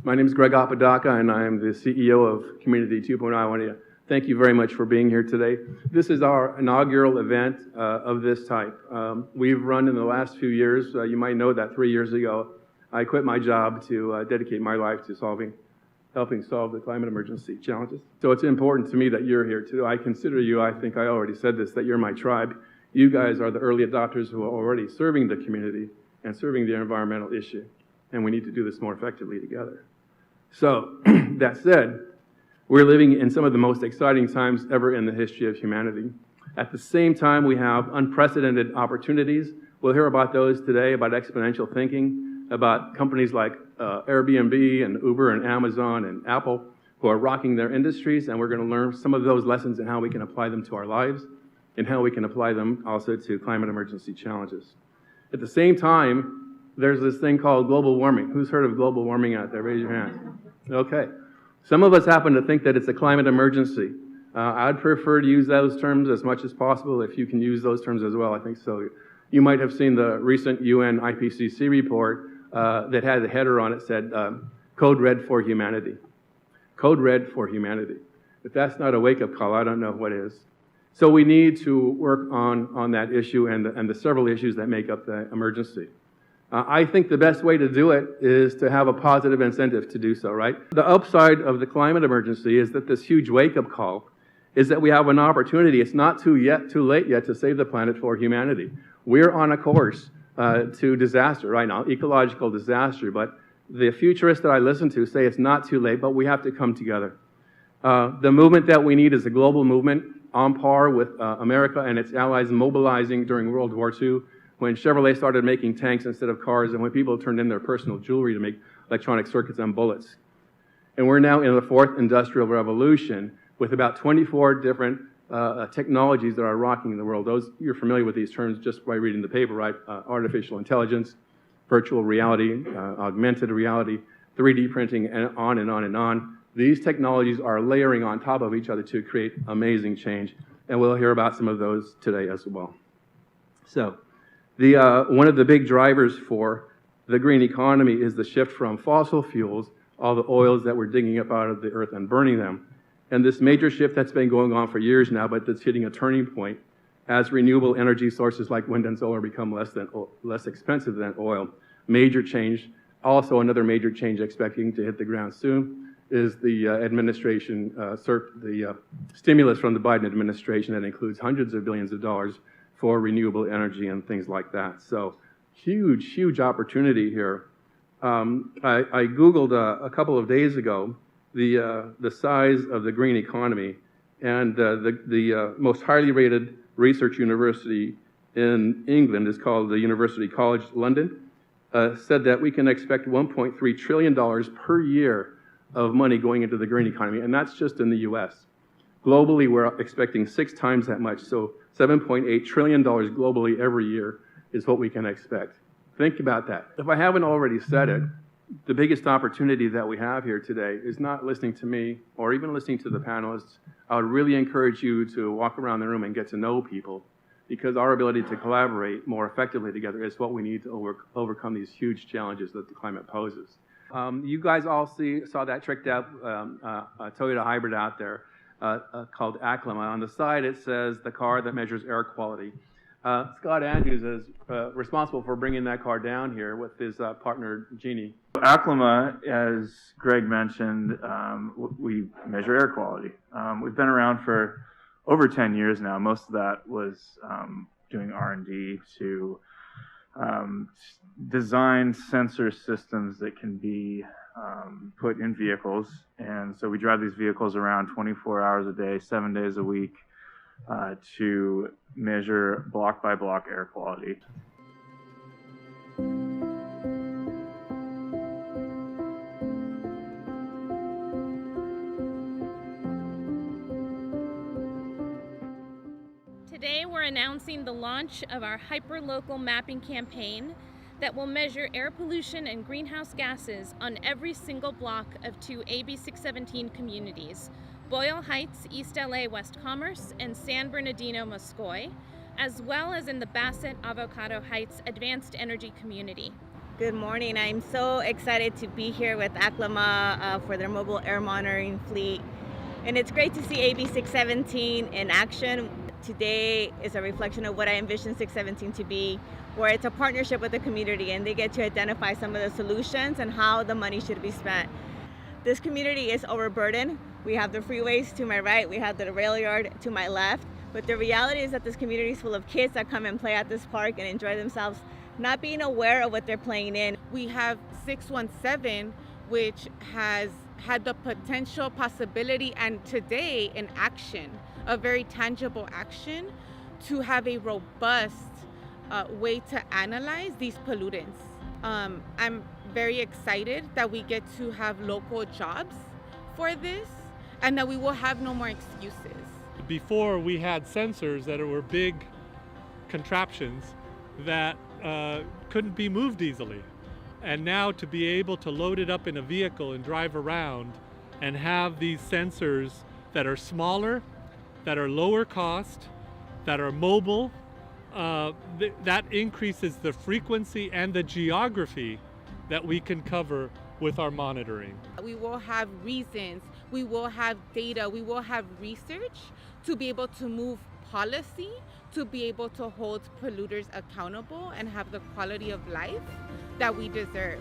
My name is Greg Apodaca, and I am the CEO of Community 2.0. I want to thank you very much for being here today. This is our inaugural event of this type. We've run in the last few years. You might know that 3 years ago, I quit my job to dedicate my life to helping solve the climate emergency challenges. So it's important to me that you're here too. I consider you, I think I already said this, that you're my tribe. You guys are the early adopters who are already serving the community and serving the environmental issue. And we need to do this more effectively together. So, that said, we're living in some of the most exciting times ever in the history of humanity. At the same time, we have unprecedented opportunities. We'll hear about those today, about exponential thinking, about companies like Airbnb and Uber and Amazon and Apple who are rocking their industries, and we're going to learn some of those lessons and how we can apply them to our lives and how we can apply them also to climate emergency challenges. At the same time, there's this thing called global warming. Who's heard of global warming out there? Raise your hand. Okay. Some of us happen to think that it's a climate emergency. I'd prefer to use those terms as much as possible if you can use those terms as well. I think so. You might have seen the recent UN IPCC report that had the header on it said, Code Red for Humanity. Code Red for Humanity. If that's not a wake-up call, I don't know what is. So we need to work on that issue and the several issues that make up the emergency. I think the best way to do it is to have a positive incentive to do so, right? The upside of the climate emergency is that this huge wake-up call is that we have an opportunity. It's not too late yet to save the planet for humanity. We're on a course to disaster right now, ecological disaster, but the futurists that I listen to say it's not too late, but we have to come together. The movement that we need is a global movement on par with America and its allies mobilizing during World War II, when Chevrolet started making tanks instead of cars, and when people turned in their personal jewelry to make electronic circuits and bullets. And we're now in the fourth industrial revolution with about 24 different technologies that are rocking the world. You're familiar with these terms just by reading the paper, right? Artificial intelligence, virtual reality, augmented reality, 3D printing, and on and on and on. These technologies are layering on top of each other to create amazing change, and we'll hear about some of those today as well. So, one of the big drivers for the green economy is the shift from fossil fuels, all the oils that we're digging up out of the earth and burning them. And this major shift that's been going on for years now, but that's hitting a turning point as renewable energy sources like wind and solar become less expensive than oil. Major change. Also, another major change expecting to hit the ground soon is the the stimulus from the Biden administration that includes hundreds of billions of dollars for renewable energy and things like that. So huge, huge opportunity here. I Googled a couple of days ago the size of the green economy, and the most highly rated research university in England is called the University College London, said that we can expect $1.3 trillion per year of money going into the green economy, and that's just in the US. Globally, we're expecting 6 times that much, so $7.8 trillion globally every year is what we can expect. Think about that. If I haven't already said it, the biggest opportunity that we have here today is not listening to me or even listening to the panelists. I would really encourage you to walk around the room and get to know people, because our ability to collaborate more effectively together is what we need to overcome these huge challenges that the climate poses. You guys all saw that tricked out Toyota hybrid out there. Called Aclima. On the side it says the car that measures air quality. Scott Andrews is responsible for bringing that car down here with his partner Jeannie. Aclima, as Greg mentioned, we measure air quality. We've been around for over 10 years now. Most of that was doing R&D to design sensor systems that can be put in vehicles, and so we drive these vehicles around 24 hours a day, 7 days a week, to measure block by block air quality. Today we're announcing the launch of our hyperlocal mapping campaign that will measure air pollution and greenhouse gases on every single block of 2 AB 617 communities, Boyle Heights, East LA, West Commerce, and San Bernardino, Moscoy, as well as in the Bassett Avocado Heights Advanced Energy Community. Good morning. I'm so excited to be here with Aclima for their mobile air monitoring fleet. And it's great to see AB 617 in action. Today is a reflection of what I envision 617 to be, where it's a partnership with the community and they get to identify some of the solutions and how the money should be spent. This community is overburdened. We have the freeways to my right, we have the rail yard to my left, but the reality is that this community is full of kids that come and play at this park and enjoy themselves, not being aware of what they're playing in. We have 617, which has had the potential possibility and today in action, a very tangible action, to have a robust way to analyze these pollutants. I'm very excited that we get to have local jobs for this and that we will have no more excuses. Before, we had sensors that were big contraptions that couldn't be moved easily. And now to be able to load it up in a vehicle and drive around and have these sensors that are smaller, that are lower cost, that are mobile, that increases the frequency and the geography that we can cover with our monitoring. We will have reasons, we will have data, we will have research to be able to move policy, to be able to hold polluters accountable and have the quality of life that we deserve.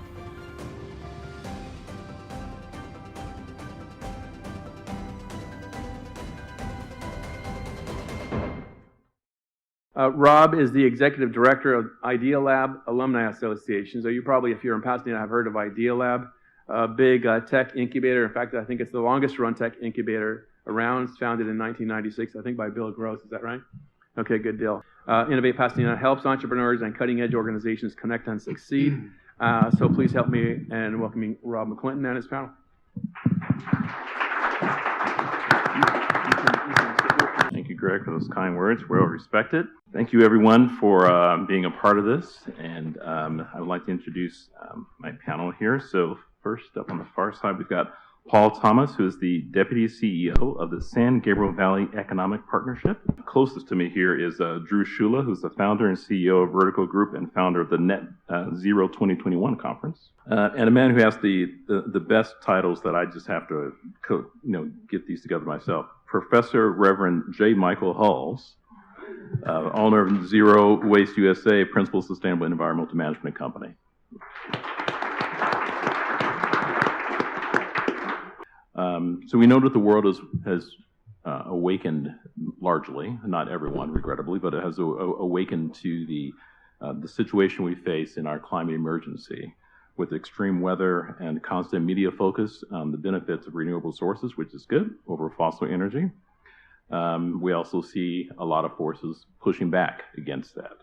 Rob is the executive director of Idea Lab Alumni Association. So you probably, if you're in Pasadena, have heard of Idea Lab, a big tech incubator. In fact, I think it's the longest run tech incubator around. It's founded in 1996, I think by Bill Gross. Is that right? Okay, good deal. Innovate Pasadena helps entrepreneurs and cutting edge organizations connect and succeed. So please help me in welcoming Rob McClinton and his panel. Thank you, Greg, for those kind words. Well respected. Thank you, everyone, for being a part of this. And I would like to introduce my panel here. So first up on the far side, we've got Paul Thomas, who is the Deputy CEO of the San Gabriel Valley Economic Partnership. Closest to me here is Drew Shula, who's the founder and CEO of Verdical Group and founder of the Net Zero 2021 conference. And a man who has the best titles that I just have to get these together myself. Professor Reverend J. Michael Huls, owner of Zero Waste USA, Principal Sustainable Environmental Management Company. So we know that the world has awakened largely, not everyone, regrettably, but it has awakened to the situation we face in our climate emergency with extreme weather and constant media focus on the benefits of renewable sources, which is good, over fossil energy. We also see a lot of forces pushing back against that.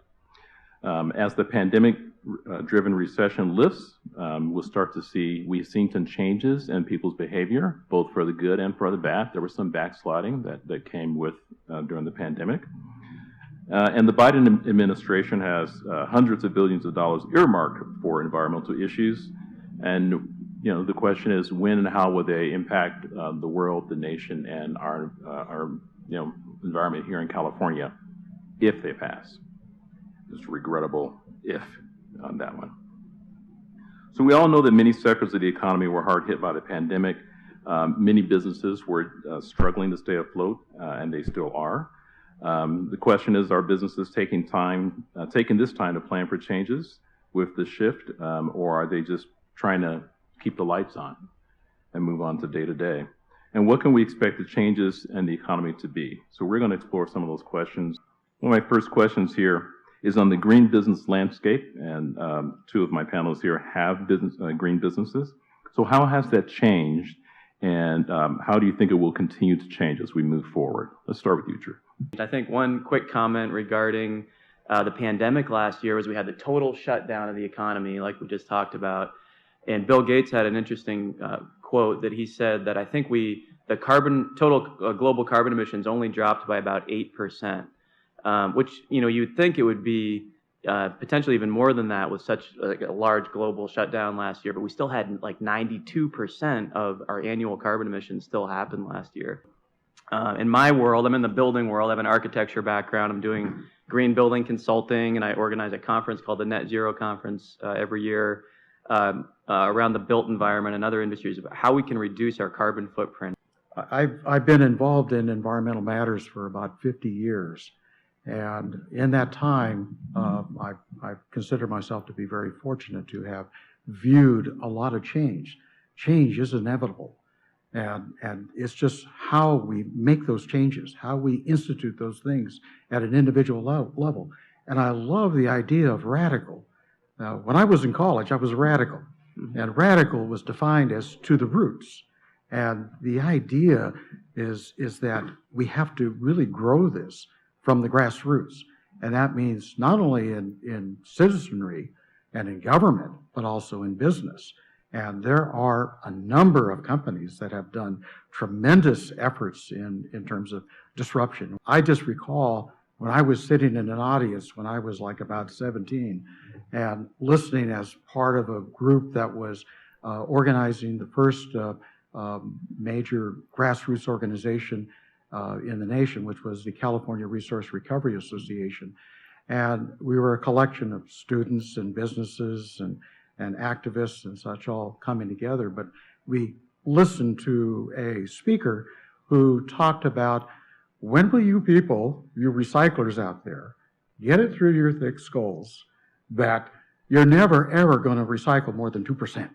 As the pandemic-driven recession lifts, we've seen some changes in people's behavior, both for the good and for the bad. There was some backsliding that came with during the pandemic. And the Biden administration has hundreds of billions of dollars earmarked for environmental issues. And the question is, when and how will they impact the world, the nation, and our environment here in California if they pass? It's regrettable if on that one. So we all know that many sectors of the economy were hard hit by the pandemic. Many businesses were struggling to stay afloat, and they still are. The question is, are businesses taking this time to plan for changes with the shift, or are they just trying to keep the lights on and move on to day to day? And what can we expect the changes in the economy to be? So we're going to explore some of those questions. One of my first questions here is on the green business landscape, and two of my panelists here have green businesses. So how has that changed, and how do you think it will continue to change as we move forward? Let's start with you, Drew. I think one quick comment regarding the pandemic last year was we had the total shutdown of the economy, like we just talked about. And Bill Gates had an interesting quote that he said that I think the total global carbon emissions only dropped by about 8%. Which, you'd think it would be potentially even more than that with such a large global shutdown last year, but we still had like 92% of our annual carbon emissions still happened last year. In my world, I'm in the building world, I have an architecture background, I'm doing green building consulting, and I organize a conference called the Net Zero Conference every year around the built environment and other industries about how we can reduce our carbon footprint. I've been involved in environmental matters for about 50 years. And in that time, I consider myself to be very fortunate to have viewed a lot of change. Change is inevitable. And it's just how we make those changes, how we institute those things at an individual level. And I love the idea of radical. Now, when I was in college, I was a radical. And radical was defined as to the roots. And the idea is that we have to really grow this from the grassroots. And that means not only in citizenry and in government, but also in business. And there are a number of companies that have done tremendous efforts in terms of disruption. I just recall when I was sitting in an audience when I was like about 17 and listening as part of a group that was organizing the first major grassroots organization in the nation, which was the California Resource Recovery Association. And we were a collection of students and businesses and activists and such all coming together. But we listened to a speaker who talked about, when will you people, you recyclers out there, get it through your thick skulls that you're never, ever going to recycle more than 2%.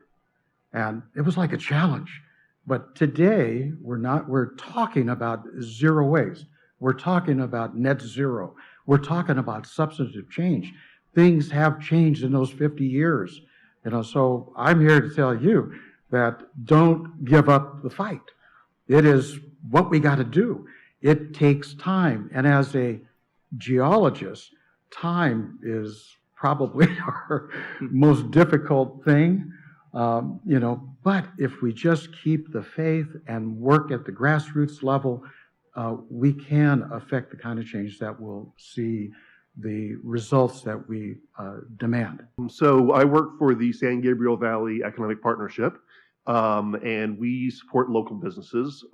And it was like a challenge. But today, we're talking about zero waste. We're talking about net zero. We're talking about substantive change. Things have changed in those 50 years. So I'm here to tell you that don't give up the fight. It is what we got to do. It takes time. And as a geologist, time is probably our most difficult thing. But if we just keep the faith and work at the grassroots level, we can affect the kind of change that we'll see the results that we demand. So I work for the San Gabriel Valley Economic Partnership, and we support local businesses.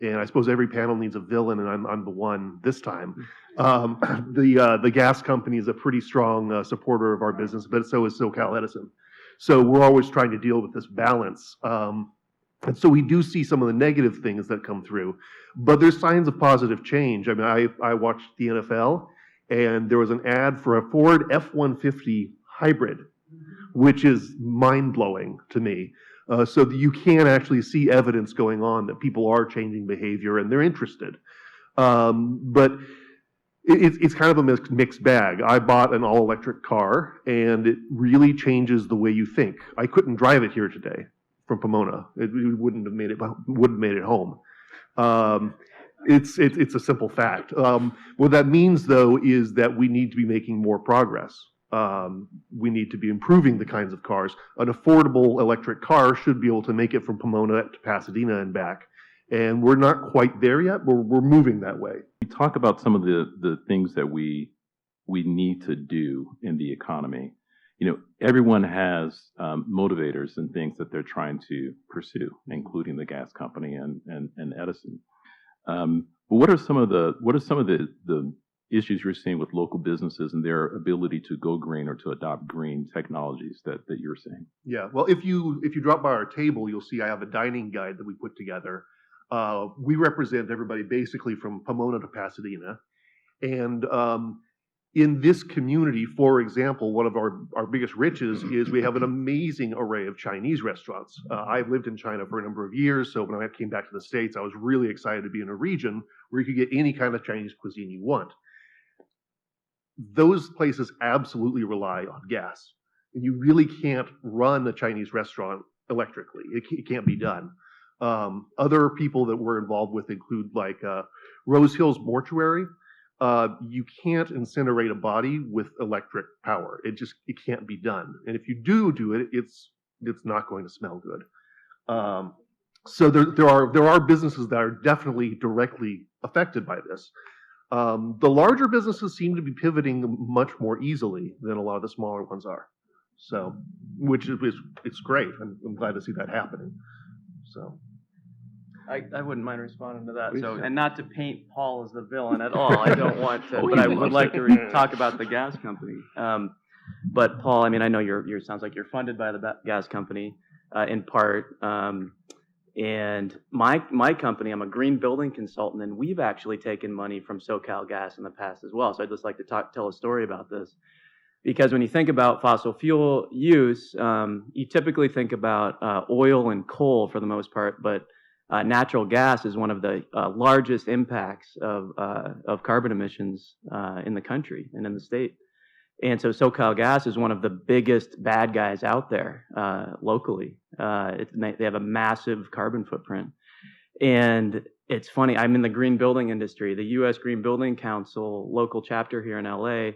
And I suppose every panel needs a villain, and I'm the one this time. The gas company is a pretty strong supporter of our business, but so is SoCal Edison. So we're always trying to deal with this balance. And so we do see some of the negative things that come through, but there's signs of positive change. I mean, I watched the NFL, and there was an ad for a Ford F-150 hybrid, which is mind-blowing to me. So that you can actually see evidence going on that people are changing behavior and they're interested. But it's kind of a mixed bag. I bought an all-electric car, and it really changes the way you think. I couldn't drive it here today from Pomona. It wouldn't have made it home. It's a simple fact. What that means, though, is that we need to be making more progress. We need to be improving the kinds of cars. An affordable electric car should be able to make it from Pomona to Pasadena and back. And we're not quite there yet, but we're moving that way. We talk about some of the things that we need to do in the economy. Everyone has motivators and things that they're trying to pursue, including the gas company and Edison. But what are some of the issues you're seeing with local businesses and their ability to go green or to adopt green technologies that you're seeing? Yeah, well, if you drop by our table, you'll see I have a dining guide that we put together. We represent everybody basically from Pomona to Pasadena. And in this community, for example, one of our biggest riches is we have an amazing array of Chinese restaurants. I've lived in China for a number of years, so when I came back to the States, I was really excited to be in a region where you could get any kind of Chinese cuisine you want. Those places absolutely rely on gas. And you really can't run a Chinese restaurant electrically. It can't be done. Other people that we're involved with include like Rose Hills Mortuary. You can't incinerate a body with electric power. It can't be done. And if you do it, it's not going to smell good. So there are businesses that are definitely directly affected by this. The larger businesses seem to be pivoting much more easily than a lot of the smaller ones are. So, which is it's great. I'm glad to see that happening. So, I wouldn't mind responding to that. Please. So, and not to paint Paul as the villain at all. I don't want to, Oh, but he I would loves like it. to talk about the gas company. But Paul, I mean, I know you're sounds like you're funded by the gas company in part. And my company, I'm a green building consultant, and we've actually taken money from SoCal Gas in the past as well. So I'd just like to tell a story about this. Because when you think about fossil fuel use, you typically think about oil and coal for the most part, but natural gas is one of the largest impacts of carbon emissions in the country and in the state. And so SoCal Gas is one of the biggest bad guys out there locally. They have a massive carbon footprint. And it's funny, I'm in the green building industry. The U.S. Green Building Council local chapter here in L.A.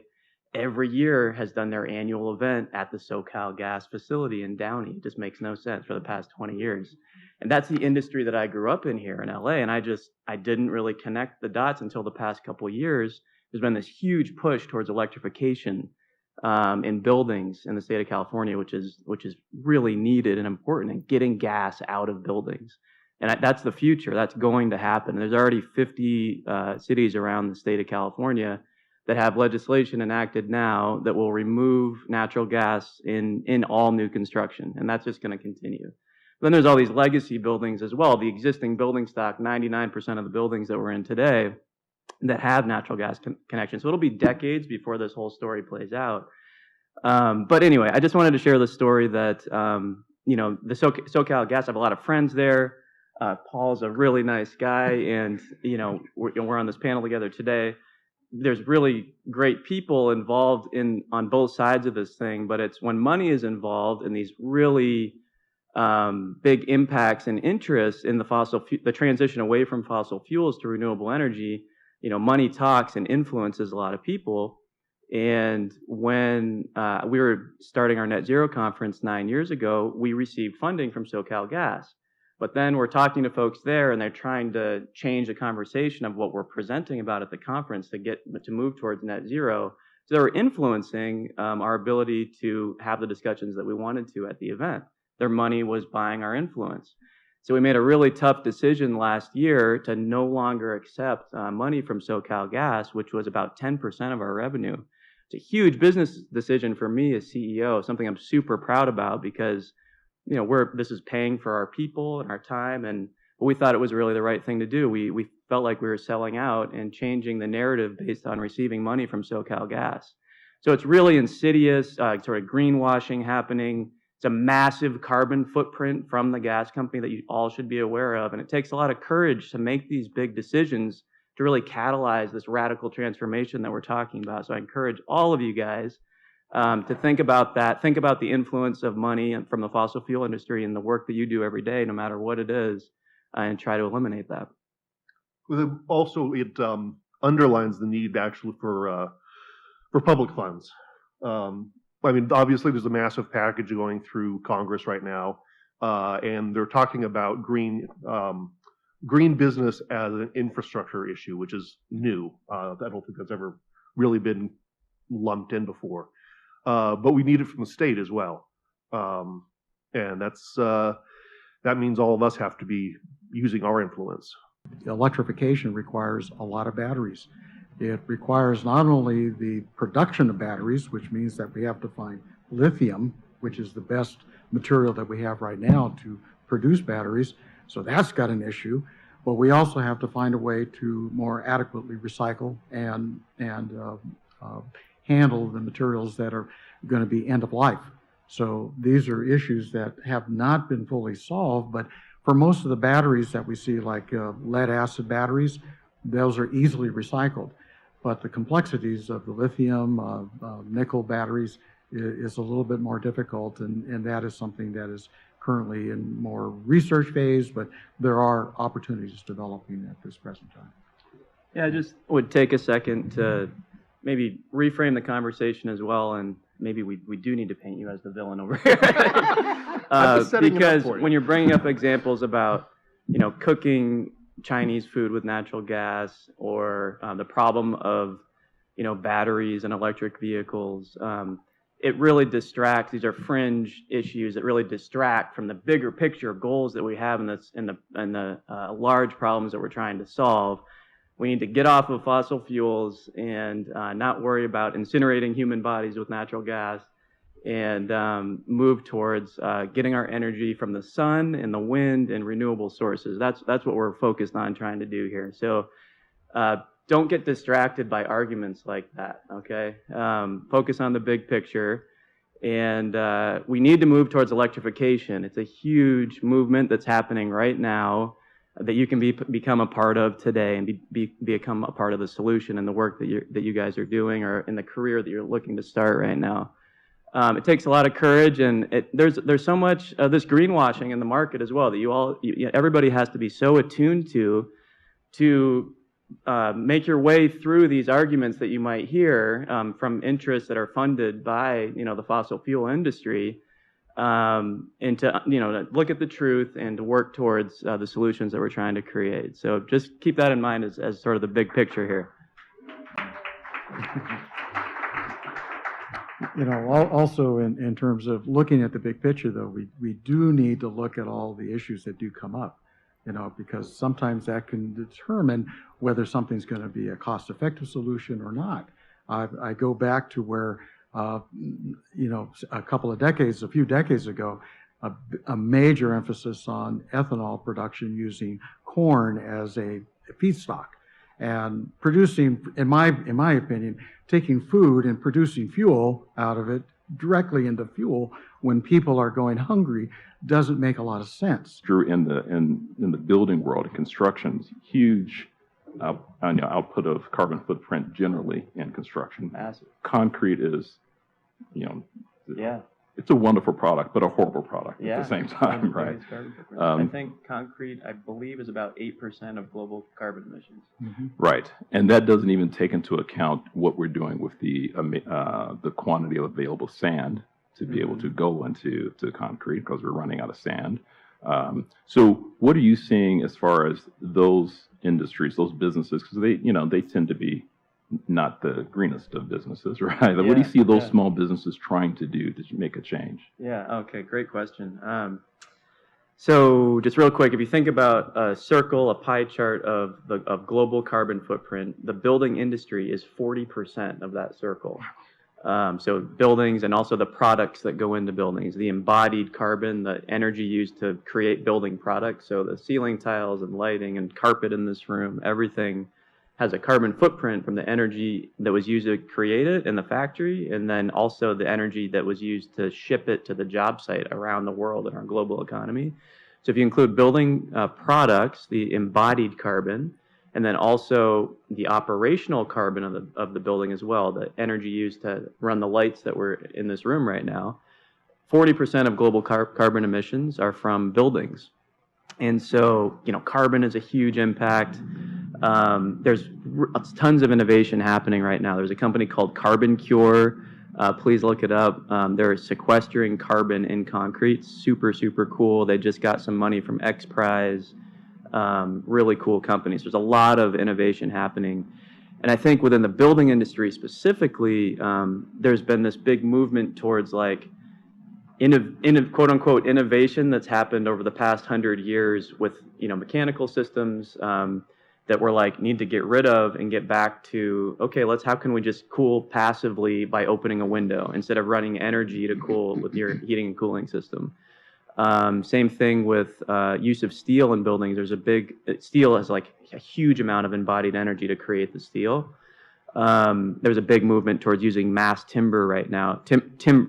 every year has done their annual event at the SoCal Gas facility in Downey. It just makes no sense for the past 20 years. And that's the industry that I grew up in here in LA. And I didn't really connect the dots until the past couple of years. There's been this huge push towards electrification in buildings in the state of California, which is really needed and important, and getting gas out of buildings. And that's the future. That's going to happen. There's already 50 cities around the state of California that have legislation enacted now that will remove natural gas in all new construction, and that's just going to continue. Then there's all these legacy buildings as well. The existing building stock, 99% of the buildings that we're in today that have natural gas connections. So it'll be decades before this whole story plays out. But anyway, I just wanted to share the story that, the SoCal Gas, I have a lot of friends there. Paul's a really nice guy, and, we're on this panel together today. There's really great people involved on both sides of this thing, but it's when money is involved in these really big impacts and interests in the transition away from fossil fuels to renewable energy, money talks and influences a lot of people. And when we were starting our net zero conference 9 years ago, we received funding from SoCal Gas. But then we're talking to folks there, and they're trying to change the conversation of what we're presenting about at the conference to move towards net zero. So they were influencing our ability to have the discussions that we wanted to at the event. Their money was buying our influence. So we made a really tough decision last year to no longer accept money from SoCal Gas, which was about 10% of our revenue. It's a huge business decision for me as CEO, something I'm super proud about because this is paying for our people and our time, and we thought it was really the right thing to do. We felt like we were selling out and changing the narrative based on receiving money from SoCal Gas. So it's really insidious, sort of greenwashing happening. It's a massive carbon footprint from the gas company that you all should be aware of, and it takes a lot of courage to make these big decisions to really catalyze this radical transformation that we're talking about. So I encourage all of you guys to think about that, think about the influence of money from the fossil fuel industry and the work that you do every day, no matter what it is, and try to eliminate that. Also, it underlines the need actually for public funds. Obviously, there's a massive package going through Congress right now, and they're talking about green business as an infrastructure issue, which is new. I don't think that's ever really been lumped in before. But we need it from the state as well. And that means all of us have to be using our influence. Electrification requires a lot of batteries. It requires not only the production of batteries, which means that we have to find lithium, which is the best material that we have right now to produce batteries. So that's got an issue. But we also have to find a way to more adequately recycle and handle the materials that are going to be end of life. So these are issues that have not been fully solved, but for most of the batteries that we see, like lead acid batteries, those are easily recycled. But the complexities of the lithium, nickel batteries is a little bit more difficult, and that is something that is currently in more research phase, but there are opportunities developing at this present time. Yeah, I just would take a second to maybe reframe the conversation as well, and maybe we do need to paint you as the villain over here. Because when you're bringing up examples about, cooking Chinese food with natural gas, or the problem of, batteries and electric vehicles, it really distracts. These are fringe issues that really distract from the bigger picture goals that we have in the large problems that we're trying to solve. We need to get off of fossil fuels and not worry about incinerating human bodies with natural gas, and move towards getting our energy from the sun and the wind and renewable sources. That's what we're focused on trying to do here. So don't get distracted by arguments like that, okay? Focus on the big picture. And we need to move towards electrification. It's a huge movement that's happening right now that you can become a part of today and become a part of the solution in the work that you guys are doing, or in the career that you're looking to start right now. It takes a lot of courage, and there's so much of this greenwashing in the market as well that everybody has to be so attuned to make your way through these arguments that you might hear from interests that are funded by the fossil fuel industry, and to look at the truth and to work towards the solutions that we're trying to create. So just keep that in mind as sort of the big picture here. Also in terms of looking at the big picture, though, we do need to look at all the issues that do come up, because sometimes that can determine whether something's going to be a cost-effective solution or not. I go back to where, a few decades ago, a major emphasis on ethanol production using corn as a feedstock, and producing, in my opinion, taking food and producing fuel out of it directly into fuel when people are going hungry doesn't make a lot of sense. Drew, in the building world, in construction, huge output of carbon footprint generally in construction. Massive. Concrete is, it's a wonderful product, but a horrible product at the same time, right? I think concrete, I believe, is about 8% of global carbon emissions. Mm-hmm. Right, and that doesn't even take into account what we're doing with the quantity of available sand to be able to go into concrete, because we're running out of sand. So what are you seeing as far as those industries, those businesses, because they tend to be not the greenest of businesses, right? What do you see those small businesses trying to do to make a change? Yeah, okay, great question. So just real quick, if you think about a circle, a pie chart of global carbon footprint, the building industry is 40% of that circle. So buildings, and also the products that go into buildings, the embodied carbon, the energy used to create building products. So the ceiling tiles and lighting and carpet in this room, everything has a carbon footprint from the energy that was used to create it in the factory, and then also the energy that was used to ship it to the job site around the world in our global economy. So if you include building products, the embodied carbon, and then also the operational carbon of the building as well, the energy used to run the lights that were in this room right now, 40% of global carbon emissions are from buildings. And so, carbon is a huge impact. There's tons of innovation happening right now. There's a company called Carbon Cure. Please look it up. They're sequestering carbon in concrete. Super, super cool. They just got some money from X Prize. Really cool companies. There's a lot of innovation happening. And I think within the building industry specifically, there's been this big movement towards quote unquote innovation that's happened over the past 100 years with mechanical systems that we're need to get rid of and get back to, okay, how can we just cool passively by opening a window instead of running energy to cool with your heating and cooling system. Same thing with use of steel in buildings. Steel has a huge amount of embodied energy to create the steel. There's a big movement towards using mass timber right now,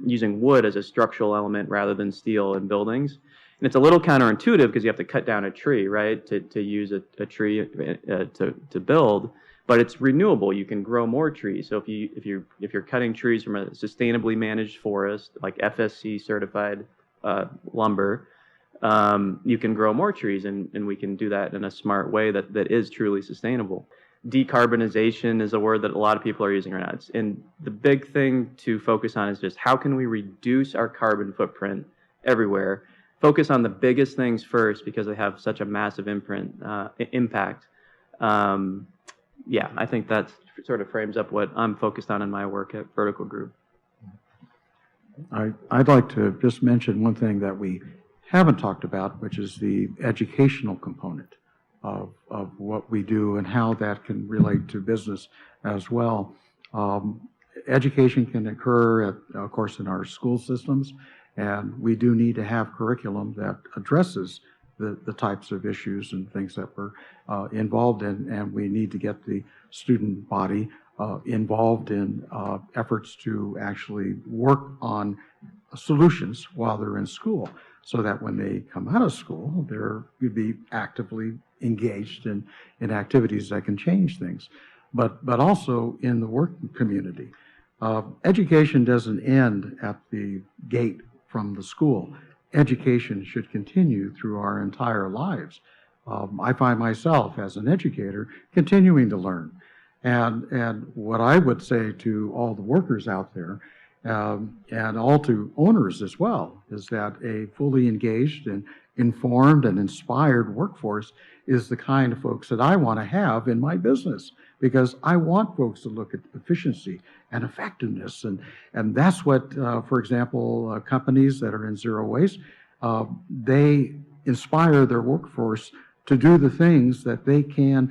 using wood as a structural element rather than steel in buildings. And it's a little counterintuitive because you have to cut down a tree, right, to use a tree to build. But it's renewable. You can grow more trees. So if you're cutting trees from a sustainably managed forest, like FSC certified lumber, you can grow more trees, and we can do that in a smart way that is truly sustainable. Decarbonization is a word that a lot of people are using right now. And the big thing to focus on is just how can we reduce our carbon footprint everywhere. Focus on the biggest things first because they have such a massive impact. I think that sort of frames up what I'm focused on in my work at Verdical Group. I'd like to just mention one thing that we haven't talked about, which is the educational component of what we do and how that can relate to business as well. Education can occur, of course, in our school systems, and we do need to have curriculum that addresses the types of issues and things that we're involved in, and we need to get the student body involved in efforts to actually work on solutions while they're in school, so that when they come out of school, they're going to be actively engaged in activities that can change things. But also in the work community. Education doesn't end at the gate from the school. Education should continue through our entire lives. I find myself as an educator continuing to learn. And what I would say to all the workers out there, and all to owners as well, is that a fully engaged and informed and inspired workforce is the kind of folks that I want to have in my business, because I want folks to look at efficiency and effectiveness. And that's what, for example, companies that are in zero waste, they inspire their workforce to do the things that they can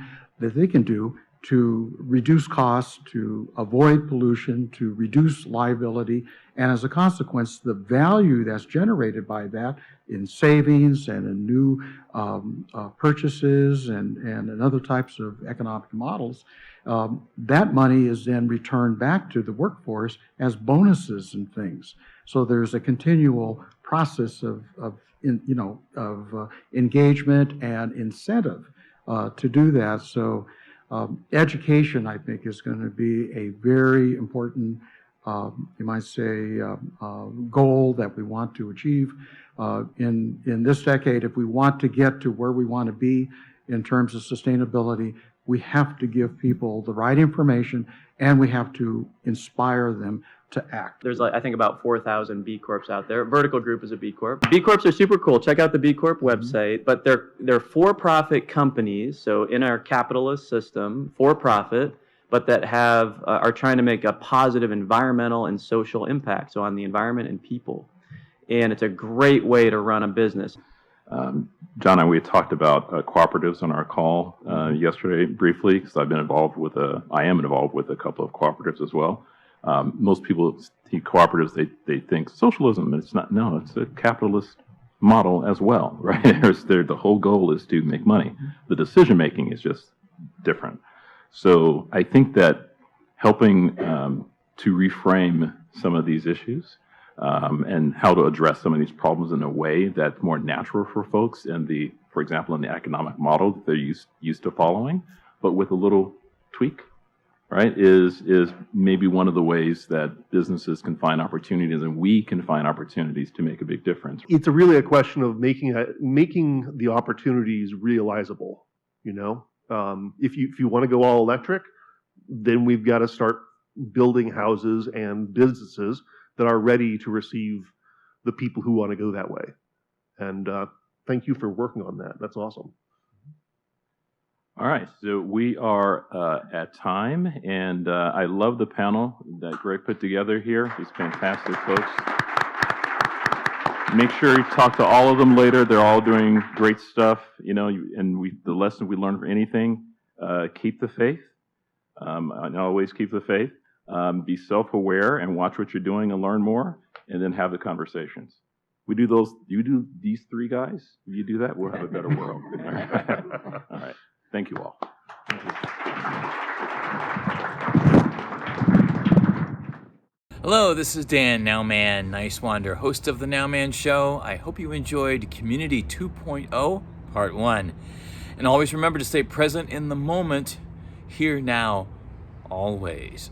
do to reduce costs, to avoid pollution, to reduce liability, and as a consequence, the value that's generated by that in savings and in new purchases and in other types of economic models, that money is then returned back to the workforce as bonuses and things. So there's a continual process of engagement and incentive to do that. So education, I think, is going to be a very important, you might say, goal that we want to achieve in this decade. If we want to get to where we want to be in terms of sustainability, we have to give people the right information, and we have to inspire them to act. There's, I think, about 4,000 B Corps out there. Vertical Group is a B Corp. B Corps are super cool. Check out the B Corp website. But they're for-profit companies, so in our capitalist system, for-profit, but that are trying to make a positive environmental and social impact, so on the environment and people. And it's a great way to run a business. John and I, we had talked about cooperatives on our call yesterday briefly, because I am involved with a couple of cooperatives as well. Most people see cooperatives, they think socialism, and it's not. No, it's a capitalist model as well, right? The whole goal is to make money. The decision making is just different. So I think that helping to reframe some of these issues and how to address some of these problems in a way that's more natural for folks for example, in the economic model that they're used to following, but with a little tweak, right, is maybe one of the ways that businesses can find opportunities, and we can find opportunities to make a big difference. It's really a question of making the opportunities realizable. If you want to go all electric, then we've got to start building houses and businesses that are ready to receive the people who want to go that way. And thank you for working on that. That's awesome. All right, so we are at time, and I love the panel that Greg put together here. These fantastic folks. Make sure you talk to all of them later. They're all doing great stuff, and the lesson we learned from anything, keep the faith, and always keep the faith. Be self-aware and watch what you're doing and learn more, and then have the conversations. We do those. You do these three guys. If you do that, we'll have a better world. All right. All right. Thank you all. Thank you. Hello, this is Dan Nowman Nicewander, host of The Nowman Show. I hope you enjoyed Community 2.0, Part 1. And always remember to stay present in the moment, here, now, always.